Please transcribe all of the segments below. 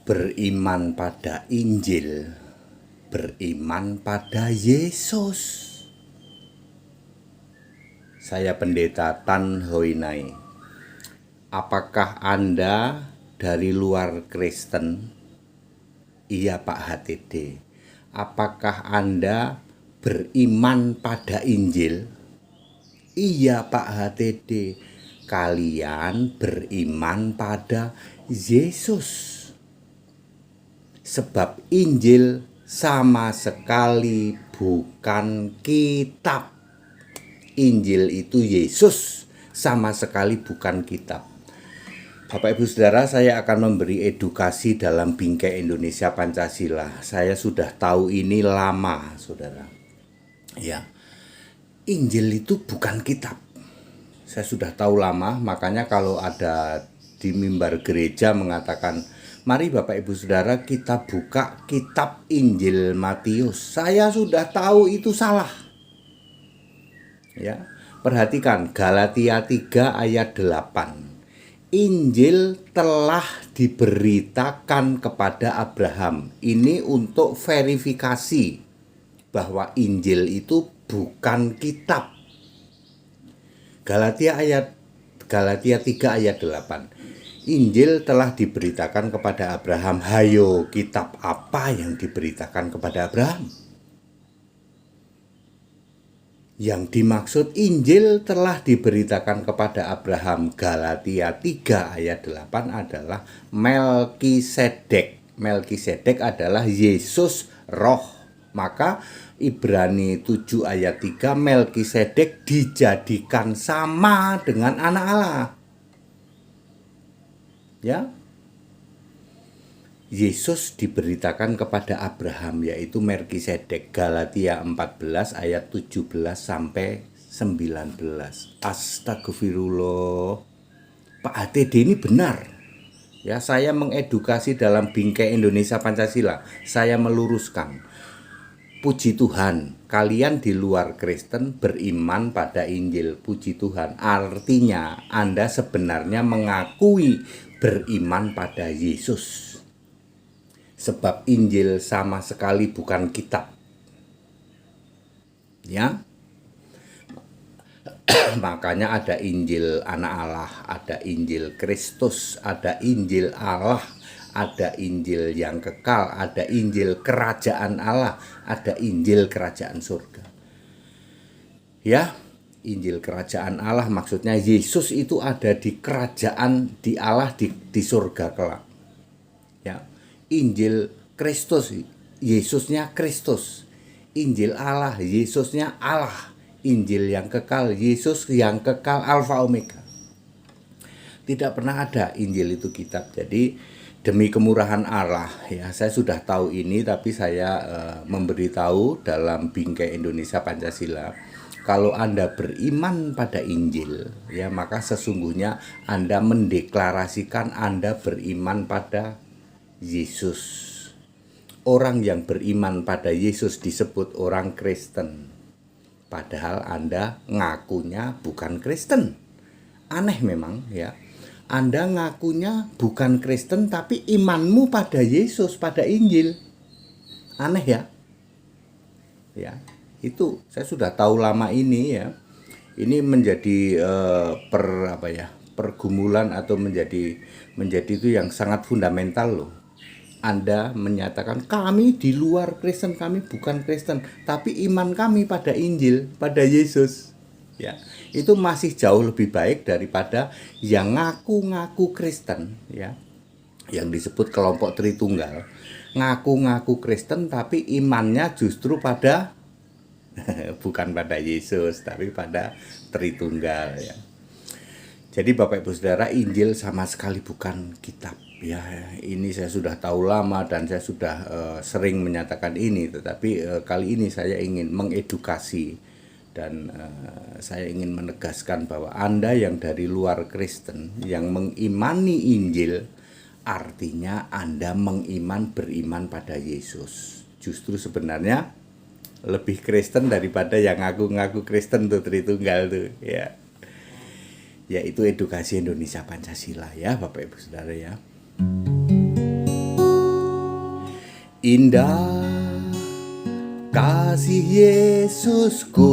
beriman pada Injil, beriman pada Yesus. Saya Pendeta Tan Hoinai. Apakah Anda dari luar Kristen? Iya Pak HTD. Apakah Anda beriman pada Injil? Iya Pak HTD. Kalian beriman pada Yesus. Sebab Injil sama sekali bukan kitab. Injil itu Yesus, sama sekali bukan kitab. Bapak Ibu Saudara, saya akan memberi edukasi dalam bingkai Indonesia Pancasila. Saya sudah tahu ini lama, Saudara. Ya, Injil itu bukan kitab. Saya sudah tahu lama, makanya kalau ada di mimbar gereja mengatakan, mari Bapak Ibu Saudara kita buka kitab Injil Matius. Saya sudah tahu itu salah. Ya, perhatikan Galatia 3 ayat 8. Injil telah diberitakan kepada Abraham. Ini untuk verifikasi bahwa Injil itu bukan kitab. Galatia 3 ayat 8. Injil telah diberitakan kepada Abraham. Hayo, kitab apa yang diberitakan kepada Abraham? Yang dimaksud Injil telah diberitakan kepada Abraham, Galatia 3 ayat 8 adalah Melkisedek. Melkisedek adalah Yesus roh. Maka Ibrani 7 ayat 3, Melkisedek dijadikan sama dengan anak Allah. Ya, Yesus diberitakan kepada Abraham, yaitu Melkisedek. Galatia 14 ayat 17 sampai 19. Astagfirullah. Pak HTD ini benar. Ya, saya mengedukasi dalam bingkai Indonesia Pancasila. Saya meluruskan. Puji Tuhan, kalian di luar Kristen beriman pada Injil. Puji Tuhan. Artinya Anda sebenarnya mengakui beriman pada Yesus. Sebab Injil sama sekali bukan kitab. Ya. Makanya ada Injil Anak Allah, ada Injil Kristus, ada Injil Allah, ada Injil yang kekal, ada Injil kerajaan Allah, ada Injil kerajaan surga. Ya, Injil kerajaan Allah maksudnya Yesus itu ada di kerajaan di Allah di surga kelak. Ya. Injil Kristus, Yesusnya Kristus. Injil Allah, Yesusnya Allah. Injil yang kekal, Yesus yang kekal, Alfa Omega. Tidak pernah ada Injil itu kitab. Jadi demi kemurahan Allah, ya saya sudah tahu ini, tapi saya memberitahu dalam bingkai Indonesia Pancasila. Kalau Anda beriman pada Injil, ya maka sesungguhnya Anda mendeklarasikan Anda beriman pada Yesus. Orang yang beriman pada Yesus disebut orang Kristen. Padahal Anda ngakunya bukan Kristen. Aneh memang ya. Anda ngakunya bukan Kristen tapi imanmu pada Yesus, pada Injil. Aneh ya. Ya, itu saya sudah tahu lama ini ya. Ini menjadi pergumulan atau menjadi itu yang sangat fundamental loh. Anda menyatakan kami di luar Kristen, kami bukan Kristen, tapi iman kami pada Injil, pada Yesus. Ya, itu masih jauh lebih baik daripada yang ngaku-ngaku Kristen, ya. Yang disebut kelompok Tritunggal. Ngaku-ngaku Kristen tapi imannya justru pada bukan pada Yesus, tapi pada Tritunggal, ya. Jadi Bapak Ibu Saudara, Injil sama sekali bukan kitab. Ya, ini saya sudah tahu lama dan saya sudah sering menyatakan ini, tetapi kali ini saya ingin mengedukasi dan saya ingin menegaskan bahwa Anda yang dari luar Kristen yang mengimani Injil, artinya Anda beriman pada Yesus. Justru sebenarnya lebih Kristen daripada yang ngaku-ngaku Kristen tuh Tritunggal tuh, ya. Yaitu edukasi Indonesia Pancasila ya Bapak Ibu Saudara ya. Indah kasih Yesusku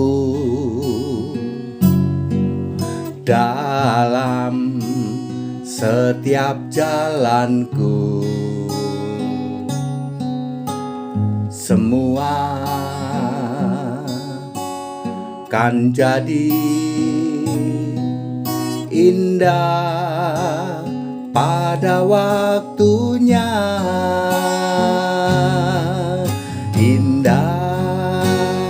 dalam setiap jalanku. Semua kan jadi indah pada waktunya. Indah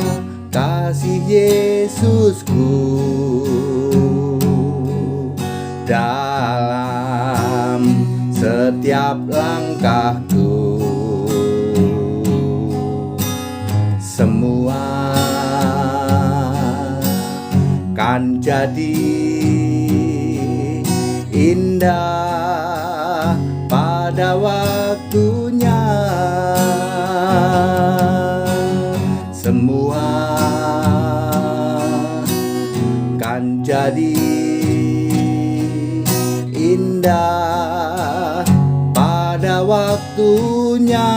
kasih Yesusku dalam setiap langkahku. Semua kan jadi indah pada waktunya. Semua kan jadi indah pada waktunya.